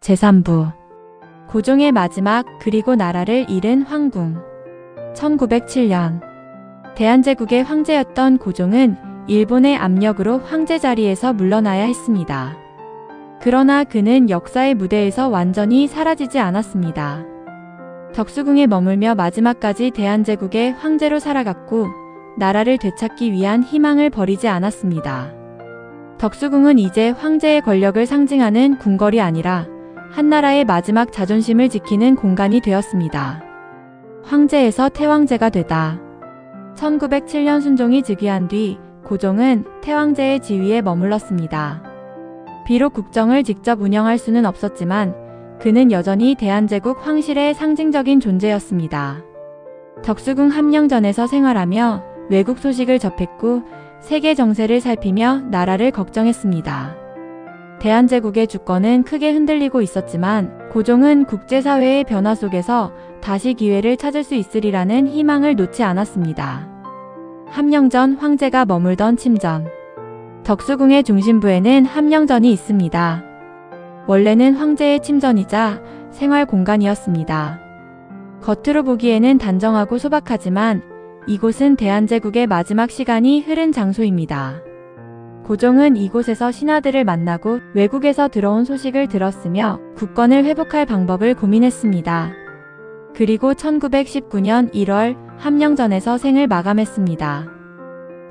제3부 고종의 마지막 그리고 나라를 잃은 황궁. 1907년 대한제국의 황제였던 고종은 일본의 압력으로 황제 자리에서 물러나야 했습니다. 그러나 그는 역사의 무대에서 완전히 사라지지 않았습니다. 덕수궁에 머물며 마지막까지 대한제국의 황제로 살아갔고 나라를 되찾기 위한 희망을 버리지 않았습니다. 덕수궁은 이제 황제의 권력을 상징하는 궁궐이 아니라 한나라의 마지막 자존심을 지키는 공간이 되었습니다. 황제에서 태왕제가 되다. 1907년 순종이 즉위한 뒤 고종은 태왕제의 지위에 머물렀습니다. 비록 국정을 직접 운영할 수는 없었지만 그는 여전히 대한제국 황실의 상징적인 존재였습니다. 덕수궁 함령전에서 생활하며 외국 소식을 접했고 세계 정세를 살피며 나라를 걱정했습니다. 대한제국의 주권은 크게 흔들리고 있었지만 고종은 국제사회의 변화 속에서 다시 기회를 찾을 수 있으리라는 희망을 놓지 않았습니다. 함령전 황제가 머물던 침전. 덕수궁의 중심부에는 함령전이 있습니다. 원래는 황제의 침전이자 생활 공간이었습니다. 겉으로 보기에는 단정하고 소박하지만 이곳은 대한제국의 마지막 시간이 흐른 장소입니다. 고종은 이곳에서 신하들을 만나고 외국에서 들어온 소식을 들었으며 국권을 회복할 방법을 고민했습니다. 그리고 1919년 1월 함령전에서 생을 마감했습니다.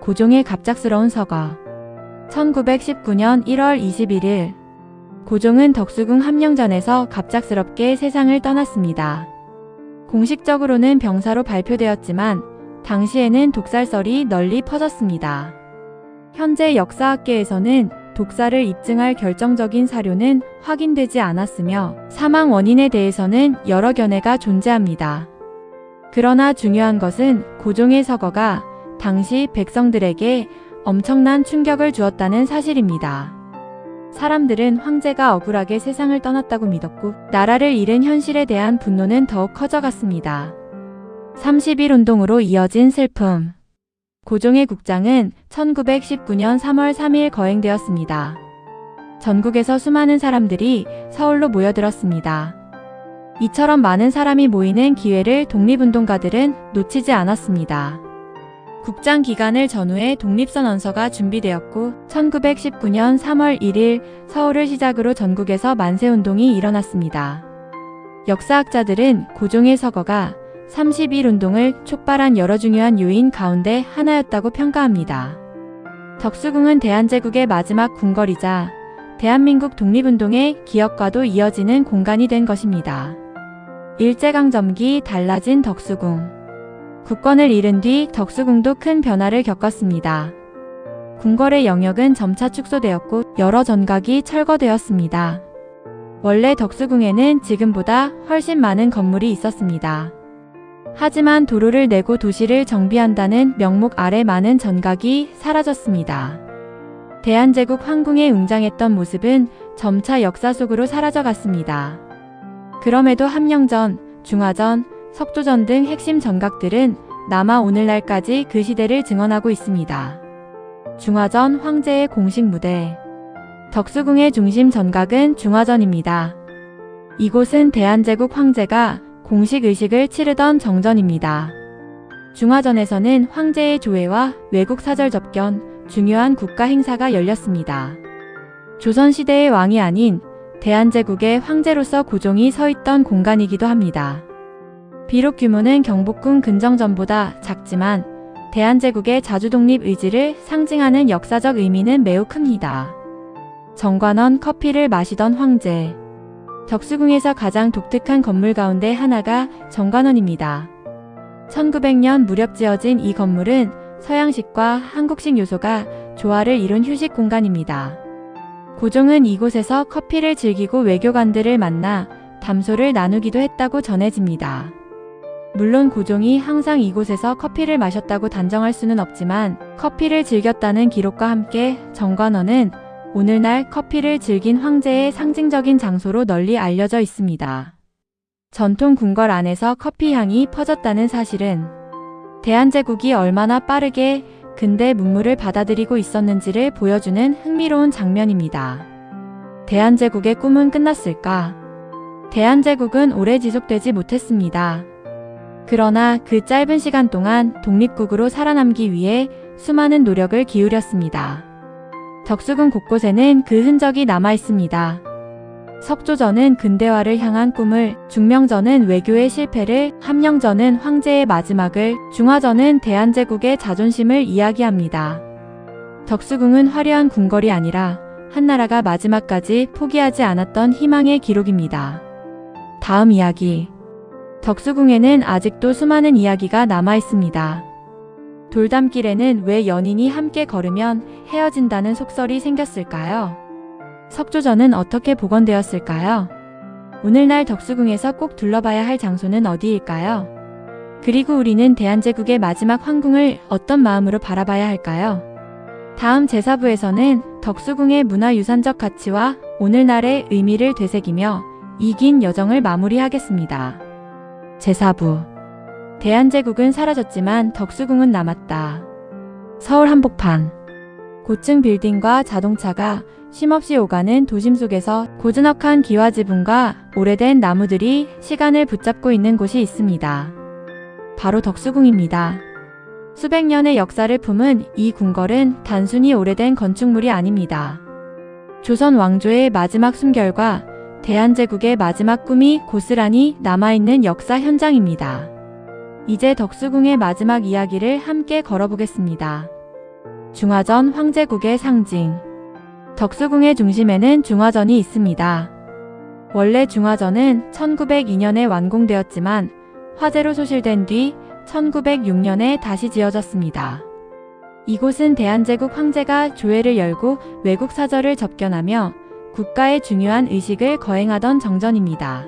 고종의 갑작스러운 서거. 1919년 1월 21일 고종은 덕수궁 함령전에서 갑작스럽게 세상을 떠났습니다. 공식적으로는 병사로 발표되었지만 당시에는 독살설이 널리 퍼졌습니다. 현재 역사학계에서는 독살을 입증할 결정적인 사료는 확인되지 않았으며 사망 원인에 대해서는 여러 견해가 존재합니다. 그러나 중요한 것은 고종의 서거가 당시 백성들에게 엄청난 충격을 주었다는 사실입니다. 사람들은 황제가 억울하게 세상을 떠났다고 믿었고 나라를 잃은 현실에 대한 분노는 더욱 커져갔습니다. 30일 운동으로 이어진 슬픔. 고종의 국장은 1919년 3월 3일 거행되었습니다. 전국에서 수많은 사람들이 서울로 모여들었습니다. 이처럼 많은 사람이 모이는 기회를 독립운동가들은 놓치지 않았습니다. 국장 기간을 전후해 독립선언서가 준비되었고 1919년 3월 1일 서울을 시작으로 전국에서 만세운동이 일어났습니다. 역사학자들은 고종의 서거가 30일 운동을 촉발한 여러 중요한 요인 가운데 하나였다고 평가합니다. 덕수궁은 대한제국의 마지막 궁궐이자 대한민국 독립운동의 기억과도 이어지는 공간이 된 것입니다. 일제강점기 달라진 덕수궁. 국권을 잃은 뒤 덕수궁도 큰 변화를 겪었습니다. 궁궐의 영역은 점차 축소되었고 여러 전각이 철거되었습니다. 원래 덕수궁에는 지금보다 훨씬 많은 건물이 있었습니다. 하지만 도로를 내고 도시를 정비한다는 명목 아래 많은 전각이 사라졌습니다. 대한제국 황궁에 웅장했던 모습은 점차 역사 속으로 사라져갔습니다. 그럼에도 함령전, 중화전, 석조전 등 핵심 전각들은 남아 오늘날까지 그 시대를 증언하고 있습니다. 중화전 황제의 공식 무대. 덕수궁의 중심 전각은 중화전입니다. 이곳은 대한제국 황제가 공식 의식을 치르던 정전입니다. 중화전에서는 황제의 조회와 외국 사절 접견, 중요한 국가 행사가 열렸습니다. 조선시대의 왕이 아닌 대한제국의 황제로서 고종이 서 있던 공간이기도 합니다. 비록 규모는 경복궁 근정전보다 작지만 대한제국의 자주독립 의지를 상징하는 역사적 의미는 매우 큽니다. 정관원 커피를 마시던 황제. 덕수궁에서 가장 독특한 건물 가운데 하나가 정관원입니다. 1900년 무렵 지어진 이 건물은 서양식과 한국식 요소가 조화를 이룬 휴식 공간입니다. 고종은 이곳에서 커피를 즐기고 외교관들을 만나 담소를 나누기도 했다고 전해집니다. 물론 고종이 항상 이곳에서 커피를 마셨다고 단정할 수는 없지만 커피를 즐겼다는 기록과 함께 정관원은 오늘날 커피를 즐긴 황제의 상징적인 장소로 널리 알려져 있습니다. 전통 궁궐 안에서 커피 향이 퍼졌다는 사실은 대한제국이 얼마나 빠르게 근대 문물을 받아들이고 있었는지를 보여주는 흥미로운 장면입니다. 대한제국의 꿈은 끝났을까? 대한제국은 오래 지속되지 못했습니다. 그러나 그 짧은 시간 동안 독립국으로 살아남기 위해 수많은 노력을 기울였습니다. 덕수궁 곳곳에는 그 흔적이 남아 있습니다. 석조전은 근대화를 향한 꿈을, 중명전은 외교의 실패를, 함령전은 황제의 마지막을, 중화전은 대한제국의 자존심을 이야기합니다. 덕수궁은 화려한 궁궐이 아니라 한나라가 마지막까지 포기하지 않았던 희망의 기록입니다. 다음 이야기. 덕수궁에는 아직도 수많은 이야기가 남아 있습니다. 돌담길에는 왜 연인이 함께 걸으면 헤어진다는 속설이 생겼을까요? 석조전은 어떻게 복원되었을까요? 오늘날 덕수궁에서 꼭 둘러봐야 할 장소는 어디일까요? 그리고 우리는 대한제국의 마지막 황궁을 어떤 마음으로 바라봐야 할까요? 다음 제4부에서는 덕수궁의 문화유산적 가치와 오늘날의 의미를 되새기며 이 긴 여정을 마무리하겠습니다. 제4부. 대한제국은 사라졌지만 덕수궁은 남았다. 서울 한복판. 고층 빌딩과 자동차가 쉼없이 오가는 도심 속에서 고즈넉한 기와 지붕과 오래된 나무들이 시간을 붙잡고 있는 곳이 있습니다. 바로 덕수궁입니다. 수백 년의 역사를 품은 이 궁궐은 단순히 오래된 건축물이 아닙니다. 조선 왕조의 마지막 숨결과 대한제국의 마지막 꿈이 고스란히 남아있는 역사 현장입니다. 이제 덕수궁의 마지막 이야기를 함께 걸어보겠습니다. 중화전 황제국의 상징. 덕수궁의 중심에는 중화전이 있습니다. 원래 중화전은 1902년에 완공되었지만 화재로 소실된 뒤 1906년에 다시 지어졌습니다. 이곳은 대한제국 황제가 조회를 열고 외국 사절을 접견하며 국가의 중요한 의식을 거행하던 정전입니다.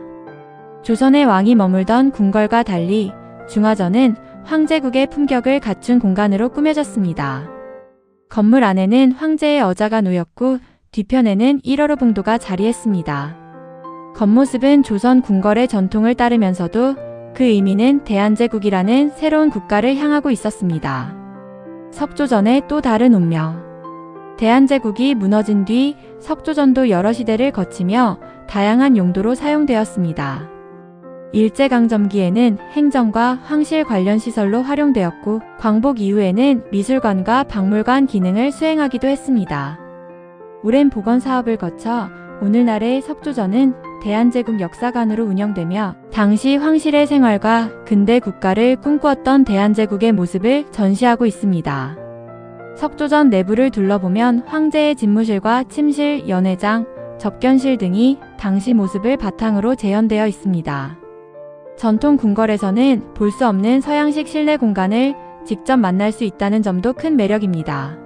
조선의 왕이 머물던 궁궐과 달리 중화전은 황제국의 품격을 갖춘 공간으로 꾸며졌습니다. 건물 안에는 황제의 어자가 놓였고 뒤편에는 1호로 봉도가 자리했습니다. 겉모습은 조선 궁궐의 전통을 따르면서도 그 의미는 대한제국이라는 새로운 국가를 향하고 있었습니다. 석조전의 또 다른 운명. 대한제국이 무너진 뒤 석조전도 여러 시대를 거치며 다양한 용도로 사용되었습니다. 일제강점기에는 행정과 황실 관련 시설로 활용되었고 광복 이후에는 미술관과 박물관 기능을 수행하기도 했습니다. 오랜 복원 사업을 거쳐 오늘날의 석조전은 대한제국 역사관으로 운영되며 당시 황실의 생활과 근대 국가를 꿈꾸었던 대한제국의 모습을 전시하고 있습니다. 석조전 내부를 둘러보면 황제의 집무실과 침실, 연회장, 접견실 등이 당시 모습을 바탕으로 재현되어 있습니다. 전통 궁궐에서는 볼 수 없는 서양식 실내 공간을 직접 만날 수 있다는 점도 큰 매력입니다.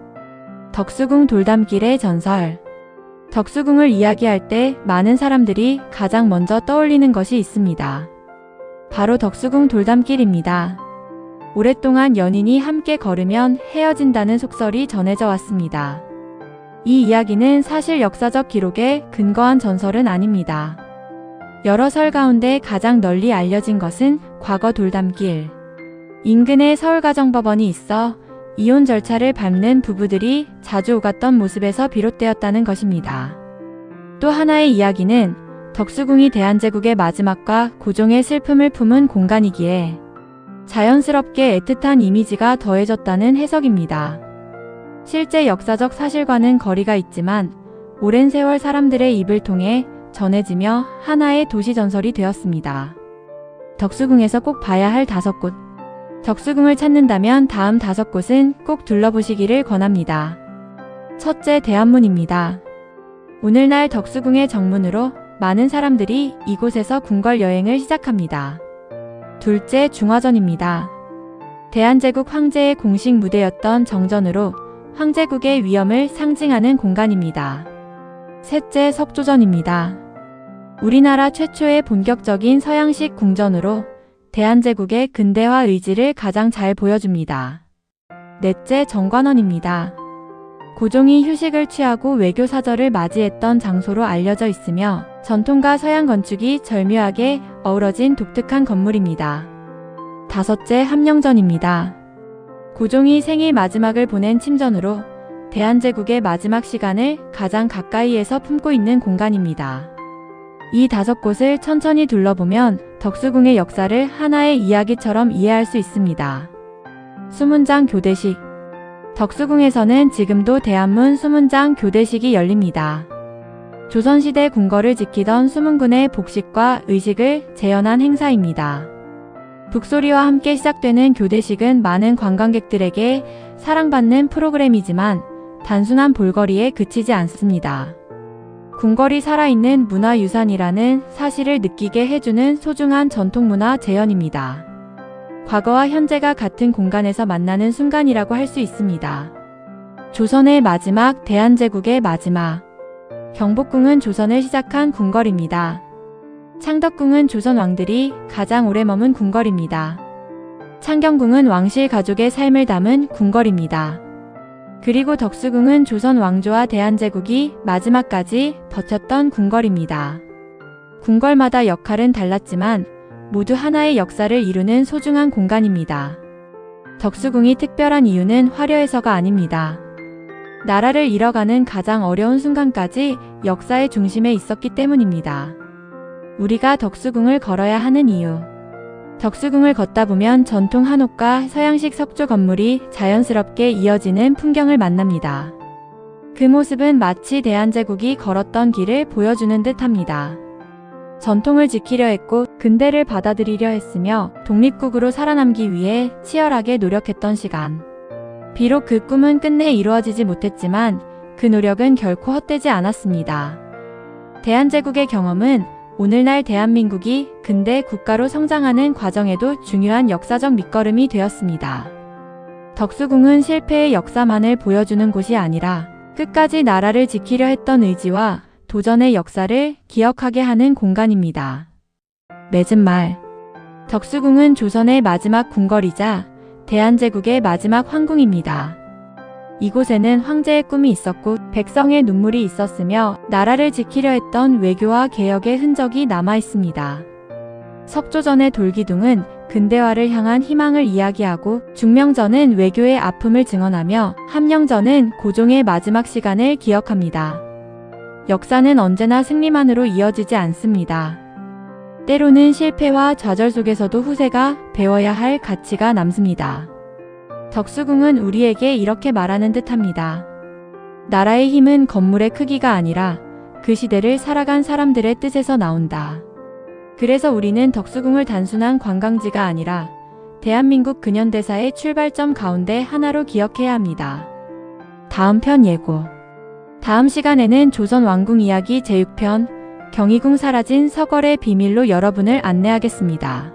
덕수궁 돌담길의 전설. 덕수궁을 이야기할 때 많은 사람들이 가장 먼저 떠올리는 것이 있습니다. 바로 덕수궁 돌담길입니다. 오랫동안 연인이 함께 걸으면 헤어진다는 속설이 전해져 왔습니다. 이 이야기는 사실 역사적 기록에 근거한 전설은 아닙니다. 여러 설 가운데 가장 널리 알려진 것은 과거 돌담길. 인근에 서울가정법원이 있어 이혼 절차를 밟는 부부들이 자주 오갔던 모습에서 비롯되었다는 것입니다. 또 하나의 이야기는 덕수궁이 대한제국의 마지막과 고종의 슬픔을 품은 공간이기에 자연스럽게 애틋한 이미지가 더해졌다는 해석입니다. 실제 역사적 사실과는 거리가 있지만 오랜 세월 사람들의 입을 통해 전해지며 하나의 도시 전설이 되었습니다. 덕수궁에서 꼭 봐야 할 5곳. 덕수궁을 찾는다면 다음 5곳은 꼭 둘러보시기를 권합니다. 첫째, 대한문입니다. 오늘날 덕수궁의 정문으로 많은 사람들이 이곳에서 궁궐 여행을 시작합니다. 둘째, 중화전입니다. 대한제국 황제의 공식 무대였던 정전으로 황제국의 위엄을 상징하는 공간입니다. 셋째, 석조전입니다. 우리나라 최초의 본격적인 서양식 궁전으로 대한제국의 근대화 의지를 가장 잘 보여줍니다. 넷째, 정관원입니다. 고종이 휴식을 취하고 외교 사절을 맞이했던 장소로 알려져 있으며 전통과 서양 건축이 절묘하게 어우러진 독특한 건물입니다. 다섯째, 함령전입니다. 고종이 생일 마지막을 보낸 침전으로 대한제국의 마지막 시간을 가장 가까이에서 품고 있는 공간입니다. 이 5곳을 천천히 둘러보면 덕수궁의 역사를 하나의 이야기처럼 이해할 수 있습니다. 수문장 교대식. 덕수궁에서는 지금도 대한문 수문장 교대식이 열립니다. 조선시대 궁궐을 지키던 수문군의 복식과 의식을 재현한 행사입니다. 북소리와 함께 시작되는 교대식은 많은 관광객들에게 사랑받는 프로그램이지만 단순한 볼거리에 그치지 않습니다. 궁궐이 살아있는 문화유산이라는 사실을 느끼게 해주는 소중한 전통문화 재현입니다. 과거와 현재가 같은 공간에서 만나는 순간이라고 할 수 있습니다. 조선의 마지막, 대한제국의 마지막. 경복궁은 조선을 시작한 궁궐입니다. 창덕궁은 조선 왕들이 가장 오래 머문 궁궐입니다. 창경궁은 왕실 가족의 삶을 담은 궁궐입니다. 그리고 덕수궁은 조선 왕조와 대한제국이 마지막까지 버텼던 궁궐입니다. 궁궐마다 역할은 달랐지만 모두 하나의 역사를 이루는 소중한 공간입니다. 덕수궁이 특별한 이유는 화려해서가 아닙니다. 나라를 잃어가는 가장 어려운 순간까지 역사의 중심에 있었기 때문입니다. 우리가 덕수궁을 걸어야 하는 이유. 덕수궁을 걷다 보면 전통 한옥과 서양식 석조 건물이 자연스럽게 이어지는 풍경을 만납니다. 그 모습은 마치 대한제국이 걸었던 길을 보여주는 듯합니다. 전통을 지키려 했고 근대를 받아들이려 했으며 독립국으로 살아남기 위해 치열하게 노력했던 시간. 비록 그 꿈은 끝내 이루어지지 못했지만 그 노력은 결코 헛되지 않았습니다. 대한제국의 경험은 오늘날 대한민국이 근대 국가로 성장하는 과정에도 중요한 역사적 밑거름이 되었습니다. 덕수궁은 실패의 역사만을 보여주는 곳이 아니라 끝까지 나라를 지키려 했던 의지와 도전의 역사를 기억하게 하는 공간입니다. 맺은 말. 덕수궁은 조선의 마지막 궁궐이자 대한제국의 마지막 황궁입니다. 이곳에는 황제의 꿈이 있었고 백성의 눈물이 있었으며 나라를 지키려 했던 외교와 개혁의 흔적이 남아 있습니다. 석조전의 돌기둥은 근대화를 향한 희망을 이야기하고 중명전은 외교의 아픔을 증언하며 함령전은 고종의 마지막 시간을 기억합니다. 역사는 언제나 승리만으로 이어지지 않습니다. 때로는 실패와 좌절 속에서도 후세가 배워야 할 가치가 남습니다. 덕수궁은 우리에게 이렇게 말하는 듯합니다. 나라의 힘은 건물의 크기가 아니라 그 시대를 살아간 사람들의 뜻에서 나온다. 그래서 우리는 덕수궁을 단순한 관광지가 아니라 대한민국 근현대사의 출발점 가운데 하나로 기억해야 합니다. 다음 편 예고. 다음 시간에는 조선 왕궁 이야기 제6편 경희궁 사라진 서걸의 비밀로 여러분을 안내하겠습니다.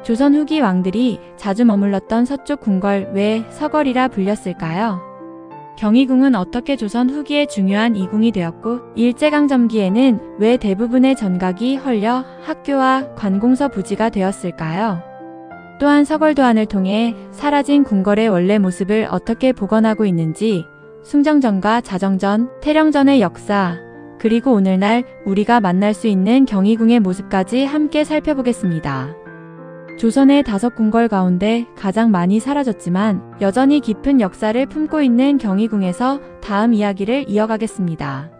조선 후기 왕들이 자주 머물렀던 서쪽 궁궐 왜 서걸이라 불렸을까요? 경희궁은 어떻게 조선 후기의 중요한 이궁이 되었고 일제강점기에는 왜 대부분의 전각이 헐려 학교와 관공서 부지가 되었을까요? 또한 서걸도안을 통해 사라진 궁궐의 원래 모습을 어떻게 복원하고 있는지 숭정전과 자정전, 태령전의 역사, 그리고 오늘날 우리가 만날 수 있는 경희궁의 모습까지 함께 살펴보겠습니다. 조선의 5궁궐 가운데 가장 많이 사라졌지만 여전히 깊은 역사를 품고 있는 경희궁에서 다음 이야기를 이어가겠습니다.